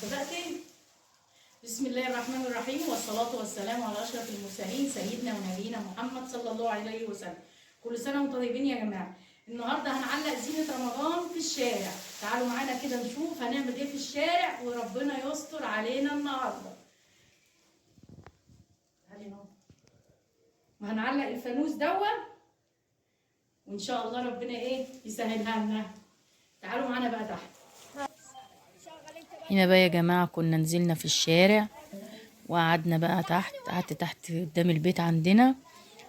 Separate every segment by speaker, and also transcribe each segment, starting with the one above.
Speaker 1: بدأتي؟ بسم الله الرحمن الرحيم، والصلاة والسلام على أشرف المرسلين سيدنا ونبينا محمد صلى الله عليه وسلم. كل سنة وانتم طيبين يا جماعة. النهارده هنعلق زينة رمضان في الشارع. تعالوا معانا كده نشوف هنعمل ايه في الشارع وربنا يستر علينا النهارده. تعالي نقعد. وهنعلق الفانوس وإن شاء الله ربنا يسهلها لنا. تعالوا معانا بقى تحت.
Speaker 2: هنا بقى يا جماعة كنا نزلنا في الشارع وقعدنا بقى قعدت تحت قدام البيت عندنا.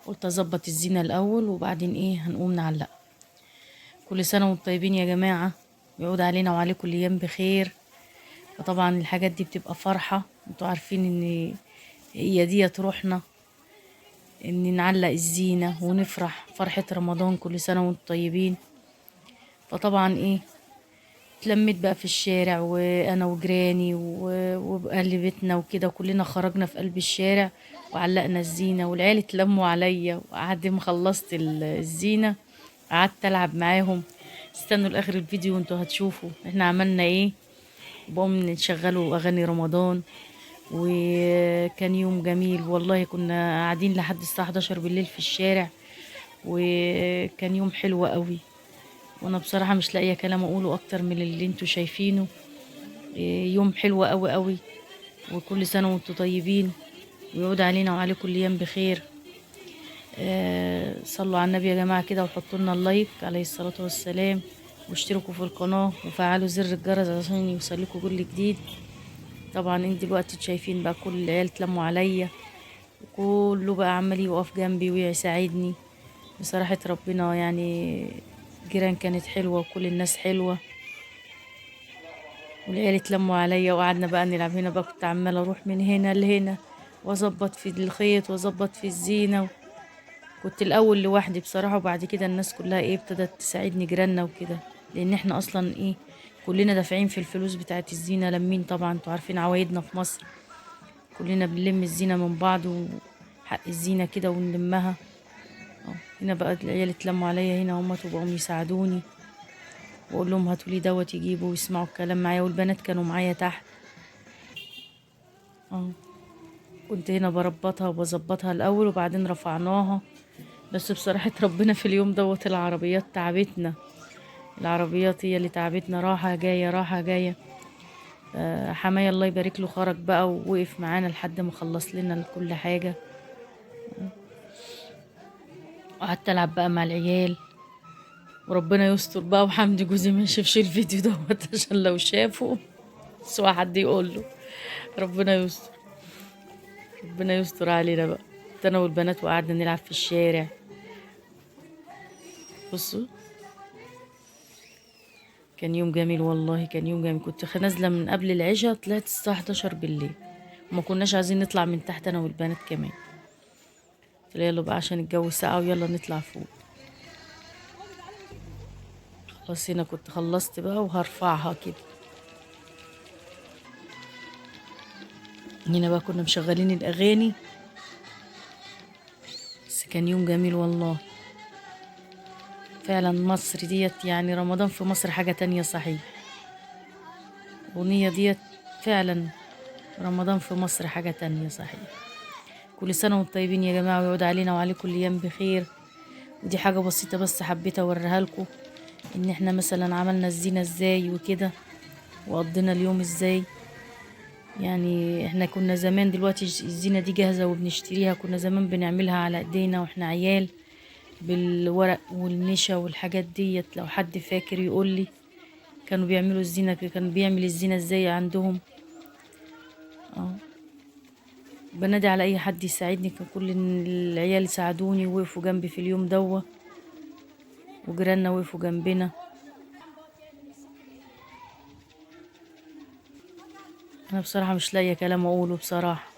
Speaker 2: قلت اظبط الزينة الاول وبعدين هنقوم نعلق. كل سنة وانتم طيبين يا جماعة، ويعود علينا وعليكم الايام بخير. فطبعا الحاجات دي بتبقى فرحة، انتوا عارفين ان هي ديت روحنا، ان نعلق الزينة ونفرح فرحة رمضان. كل سنة وانتم طيبين. فطبعا اتلميت بقى في الشارع وانا وجيراني وبأهل بيتنا وكده، وكلنا خرجنا في قلب الشارع وعلقنا الزينة، والعيال اتلموا عليا. وقعد ما خلصت الزينة قعدت العب معاهم. استنوا لاخر الفيديو وانتوا هتشوفوا احنا عملنا ايه. وبقوم نشغلوا اغاني رمضان، وكان يوم جميل والله. كنا قاعدين لحد الساعة 11 بالليل في الشارع، وكان يوم حلو قوي. وانا بصراحة مش لاقية كلام اقوله اكتر من اللي انتوا شايفينه. يوم حلو قوي قوي. وكل سنة وانتوا طيبين، ويعود علينا وعليكم الايام بخير. صلوا على النبي يا جماعة كده، وحطوا لنا اللايك عليه الصلاة والسلام، واشتركوا في القناة وفعلوا زر الجرس عشان يوصلكوا كل جديد. طبعا انت دلوقتي شايفين بقى كل العيال اتلموا عليا، وكله بقى عمال يقف جنبي ويساعدني. بصراحة ربنا يعني جيران كانت حلوة وكل الناس حلوة، والعيال اتلموا عليا وقعدنا بقى نلعب. هنا بقى كنت عمالة اروح من هنا لهنا واظبط في الخيط واظبط في الزينة. كنت الاول لوحدي بصراحة، وبعد كده الناس كلها ابتدت تساعدني، جيراننا وكده، لان احنا اصلا كلنا دافعين في الفلوس بتاعت الزينة. لمين طبعا، انتوا عارفين عوايدنا في مصر، كلنا بنلم الزينة من بعض وحق الزينة كده ونلمها. هنا بقى العيال اتلموا عليا هنا، هما وبقوا يساعدوني، واقول لهم هاتوا لي دوت يجيبوا ويسمعوا الكلام معايا. والبنات كانوا معايا تحت. اه كنت هنا بربطها وبظبطها الاول وبعدين رفعناها. بس بصراحة ربنا في اليوم دوت العربيات تعبتنا. العربيات هي اللي تعبتنا، راحة جاية راحة جاية. حماية الله يبارك له خرج بقى ووقف معانا لحد ما خلص لنا كل حاجة. وقعدت العب بقى مع العيال، وربنا يستر بقى. وحمدي جوزي ما يشوفش الفيديو دوت عشان لو شافه سواء حد يقول له. ربنا يستر، ربنا يستر علينا بقى. كنت انا والبنات وقعدنا نلعب في الشارع. بصوا كان يوم جميل والله، كان يوم جميل. كنت نازله من قبل العشاء، طلعت الساعه 11 بالليل، وما كناش عايزين نطلع من تحت انا والبنات كمان. قلت يلا بقى عشان الجو ساقع ويلا نطلع فوق. خلاص هنا كنت خلصت بقى وهرفعها كده. هنا بقى كنا مشغلين الاغاني. بس كان يوم جميل والله. فعلا مصر ديت يعني رمضان في مصر حاجة تانية صحيح. الأغنية ديت فعلا رمضان في مصر حاجة تانية صحيح. كل سنة وانتم طيبين يا جماعة، ويعود علينا وعليكم الأيام بخير. ودي حاجة بسيطة بس حبيت أوريها لكم، إن احنا مثلا عملنا الزينة ازاي وكده، وقضينا اليوم ازاي. يعني احنا كنا زمان، دلوقتي الزينة دي جاهزة وبنشتريها. كنا زمان بنعملها على ايدينا واحنا عيال، بالورق والنشا والحاجات ديت. لو حد فاكر يقول لي كانوا بيعملوا الزينة، كان بيعمل الزينة ازاي عندهم. اه بنادي على اي حد يساعدني. كان كل العيال ساعدوني ووقفوا جنبي في اليوم دوا، وجيراننا وقفوا جنبنا. انا بصراحة مش لاقية كلام اقوله بصراحة.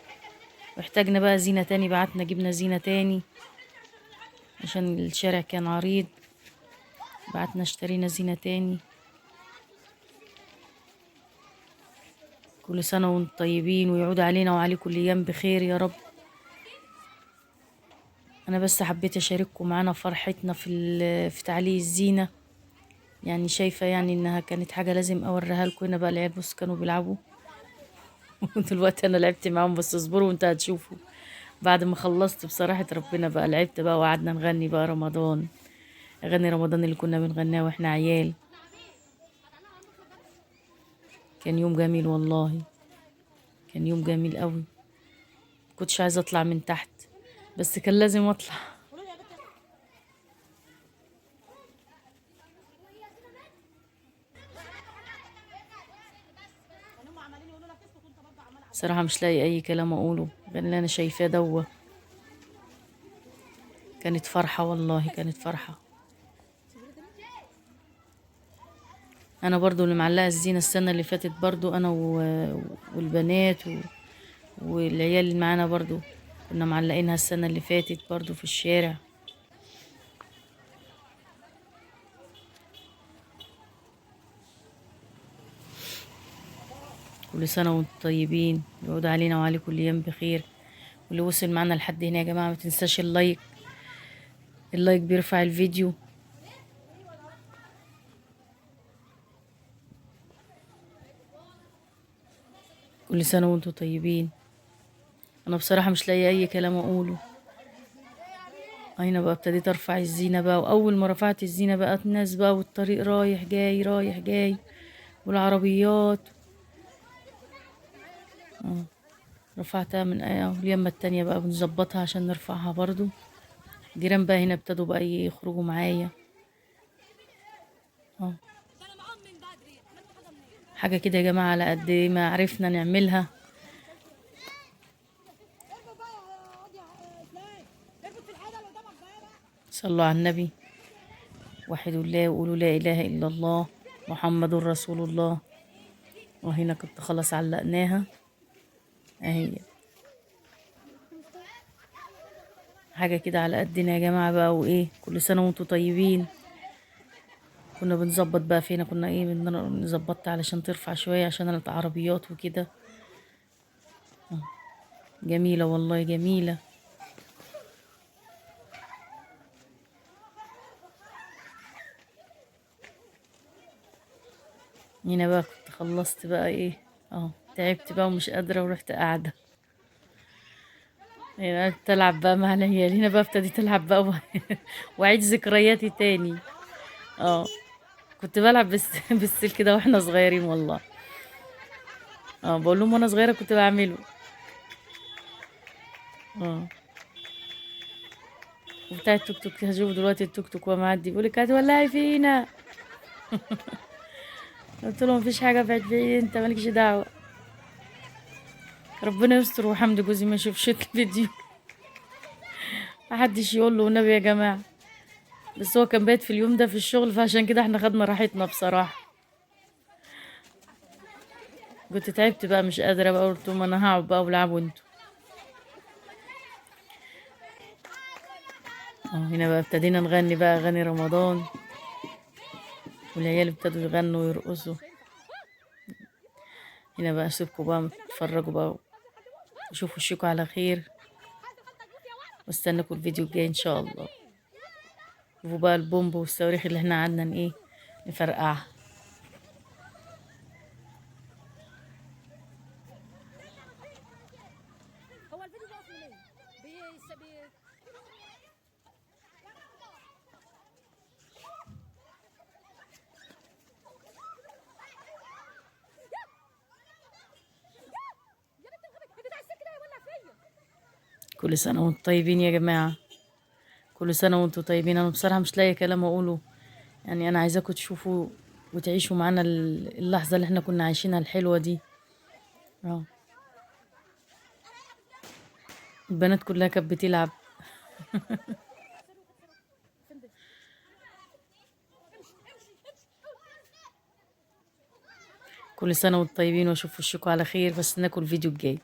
Speaker 2: واحتاجنا بقى زينة تاني، بعتنا جبنا زينة تاني عشان الشارع كان عريض. بعتنا اشترينا زينة تاني. كل سنة وانتم طيبين، ويعود علينا وعليكم الأيام بخير يا رب. أنا بس حبيت أشارككم معانا فرحتنا في تعليق الزينة. يعني شايفة يعني إنها كانت حاجة لازم أوريها لكم. هنا بقى العيال بص كانوا بيلعبوا ودلوقتي انا لعبت معاهم، بس اصبروا وانت هتشوفوا. بعد ما خلصت بصراحة ربنا بقى لعبت بقى وقعدنا نغني بقى رمضان، اغاني رمضان اللي كنا بنغنيها واحنا عيال. كان يوم جميل والله، كان يوم جميل قوي. كنتش عايزة اطلع من تحت، بس كان لازم اطلع. صراحة مش لاقي اي كلام اقوله غير اللي انا شايفاه دوه. كانت فرحة والله، كانت فرحة. انا برضو اللي معلقة الزينة السنة اللي فاتت برضو، انا والبنات والعيال اللي معانا برضو كنا معلقينها السنة اللي فاتت برضو في الشارع. كل سنة وانتم طيبين، يعود علينا وعليكم الأيام بخير. واللي وصل معنا لحد هنا يا جماعة ما تنساش اللايك، اللايك بيرفع الفيديو. كل سنة وانتم طيبين. انا بصراحة مش لاقي اي كلام اقوله. انا بقى ابتديت ارفع الزينة بقى، واول ما رفعت الزينة بقى الناس بقى والطريق رايح جاي رايح جاي والعربيات. رفعتها من اليمة التانية بقى بنظبطها عشان نرفعها برضو. جيران بقى هنا ابتدوا بقى يخرجوا معايا. اه حاجة كده يا جماعة على قد ما عرفنا نعملها. صلوا على النبي، وحدوا الله وقولوا لا إله إلا الله محمد رسول الله. وهنا كنت خلاص علقناها اهي. حاجة كده على قدنا يا جماعة بقى، وايه كل سنة وانتم طيبين. كنا بنظبط بقى فينا، كنا ايه نظبطت علشان ترفع شوية عشان العربيات وكده. جميلة والله جميلة. هنا بقى كنت خلصت بقى ايه، تعبت بقى ومش قادرة ورحت قاعدة. هنا قعدت ألعب بقى مع العيال. هنا بقى ابتديت ألعب بقى وأعيد ذكرياتي تاني. اه كنت بلعب بالسلك ده واحنا صغيرين والله. بقول لهم وانا صغيرة كنت بعمله. اه وبتاع التوك توك، هشوف دلوقتي التوك توك وهو معدي بيقول لك هتولعي فينا. قلت له مفيش حاجة، بعد بعيد انت مالكش دعوة. ربنا يستر وحمد جوزي ما يشوفش الفيديو. محدش يقول له والنبي يا جماعة. بس هو كان بايت في اليوم ده في الشغل، فعشان كده احنا خدنا راحتنا بصراحة. كنت تعبت بقى مش قادرة بقى، قلت لهم انا هقعد بقى والعبوا انتوا. هنا بقى ابتدينا نغني بقى اغاني رمضان، والعيال ابتدوا يغنوا ويرقصوا. هنا بقى اسيبكم بقى تتفرجوا بقى وشوفوا وشكوا على خير، واستنكوا الفيديو الجاي ان شاء الله. شوفوا بقى البومب والصواريخ اللي احنا قعدنا ايه نفرقعها. كل سنة وانتم طيبين يا جماعة، كل سنة وانتم طيبين. انا بصراحة مش لاقي كلام اقوله. يعني انا عايزاكم تشوفوا وتعيشوا معانا اللحظة اللي احنا كنا عايشينها الحلوة دي. اه البنات كلها كانت بتلعب. كل سنة وانتم طيبين واشوف وشكوا على خير، بس ناكل الفيديو الجاي.